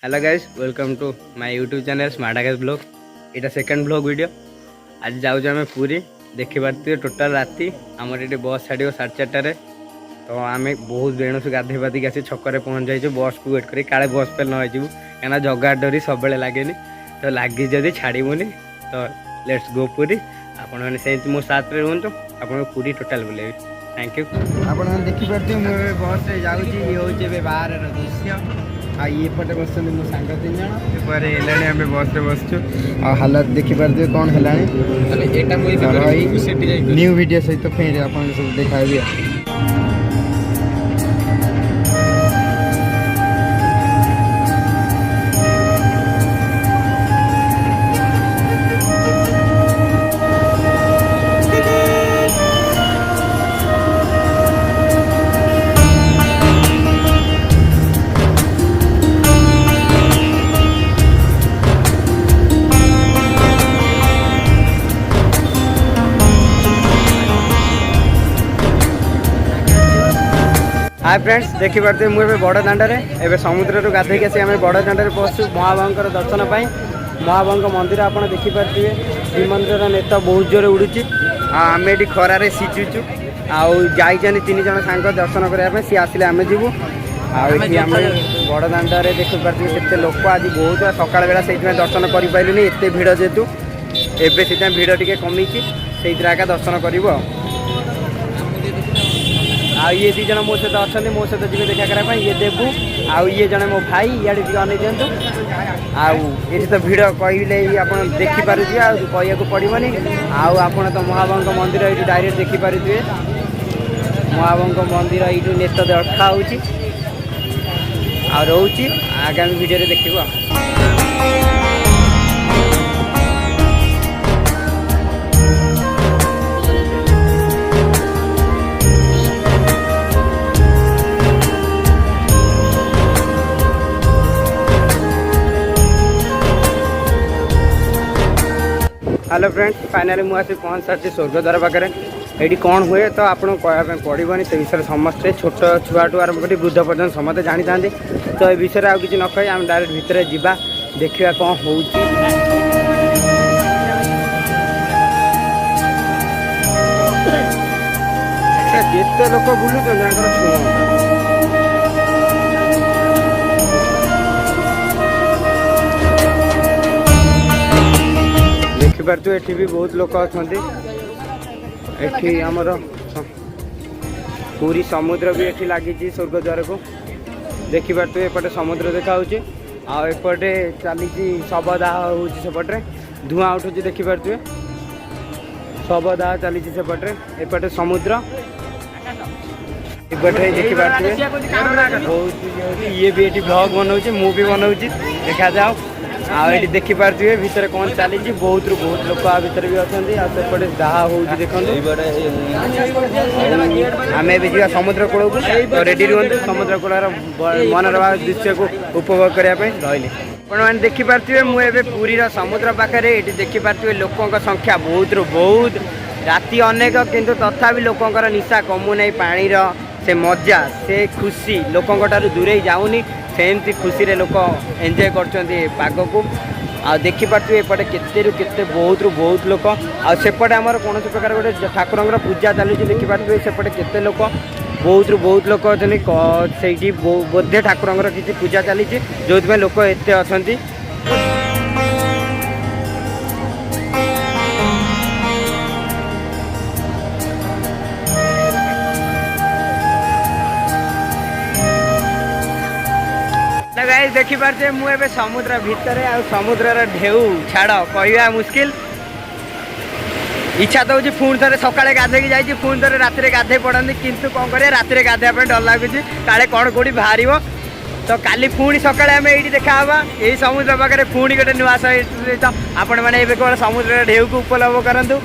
Hello guys, welcome to my YouTube channel smart Akash blog. यहाँ second blog video. आज जाऊँ आम पूरी देखी पारे टोटाल राति आमर ये बस छाड़ 4:30 तो आम बहुत बेणुस गाधे पाधिक आसी छकरे पहुँच जाइए बस को वेट करी काले बस फेल न हो क्या जगा डरी सब लगे तो लगी जदि छाड़बूनी तो लेट्स गो पूरी। आपण मैंने मो साथ में रुहतु आपको पूरी टोटाल बुलेबी। Thank you. आप देखिपे मुझे बस से जाऊँगी बाहर दृश्य ये पटे बस मो सांग 3 जन एम बस बसचु हालत देखिपे कौन है न्यू वीडियो सहित फिर आप सब देखा। हाय फ्रेंड्स, देखिपे मुझे बड़ दाण्डे एवं समुद्र गाधेक आसी आम बड़ दाण्डे पहुँचु महाबाहर दर्शन पाई। महाबाह मंदिर आप देखिपे श्रीमंदिर नेता बहुत जोर उड़ूची आम ये खरार सीचुचु आई 3 जन सांग दर्शन करने सी आसिले आम जीवु आम बड़ दाण्डे देखिपे के लोक आज बहुत सकाल बेला से दर्शन कर पारे एत भिड़ जेतु एवं से भिड़ टी कमी से दर्शन करूँ। ये 2 जन मो सहित अच्छा मो सहित जी देखा करने ये देवु आउ ये जन मो भाई इे टी अन दिंतु ये तो भिड़ कहले आप देखिपारे कहू पड़ोनी आप तो महाबाह मंदिर ये डायरेक्ट देखिपारे महाबाह मंदिर ये नेत रखा हो रोचे आगामी वीडियो देखा। हेलो फ्रेंड्स, फाइनाली मुझे पहुँच सारी स्वर्गद्वार पाखे ये कौन हुए तो आपको कहना पड़ोनी से विषय समस्ते छोट छुआठू आरंभ कर वृद्ध पर्यटन समस्ते जानी था तो ये विषय आउ कि न कही आम डायरेक्ट भितर जावा देखा कौन हो लोक बुलूँ देखिपे ये भी बहुत लोक अच्छा आमर पूरी समुद्र भी ये लगी स्वर्गद्वार को देखिपे एपटे समुद्र देखा आउटे चली शवदाह होपटे धूआं उठू देखिपे शवदाह चली सेपटे एपटे समुद्र एपटे देखिपे बहुत ये भी ये ब्लॉग बनाऊँ मु भी बनाऊँ देखा जाओ आए देखिपे भितर कौन चली बहुत लोक आ भर भी अच्छा सेपटे दाह हो देखते आम भी समुद्र कूल को रेडी रुहतु समुद्र कूलर मनोरमा दृश्य को उपभोग करने रही देखिपे मुझे पूरी समुद्र पाखे ये देखिपे लोकों संख्या बहुत राति अनेक किंतु तथापि लोकंर निशा कमु नहीं पानीर से मजा से खुशी लोकों दूरे जाऊनी सेमती खुशी रे लोक एंजॉय कर को आ देखिपे एपटे केते बहुत लोक आसेपटे आमर कौन प्रकार गोटे ठाकुर पूजा चलुची देखिपे सेपटे केते लोक बहुत लोक अच्छा बोधे ठाकुर किसी पूजा चली जो लोक एत अच्छा। गाइस देखिपे मुझे समुद्र भितर आ समुद्र ढेउ छाड़ कहवा मुस्किल इच्छा तो हो पुणी थे सकाଳେ गाधे जाइए पुणी थे रात गाधे पड़ती किंतु कौन कर रात गाधेवाई डर लगुच काले कौन कौटी बाहर तो काली पुणी सकाଳେ आम ये देखा यही समुद्र पाखे पुणी गोटे नुआ सहित आपण मैंने केवल समुद्र ढेउ को उपलब्ध करूँ।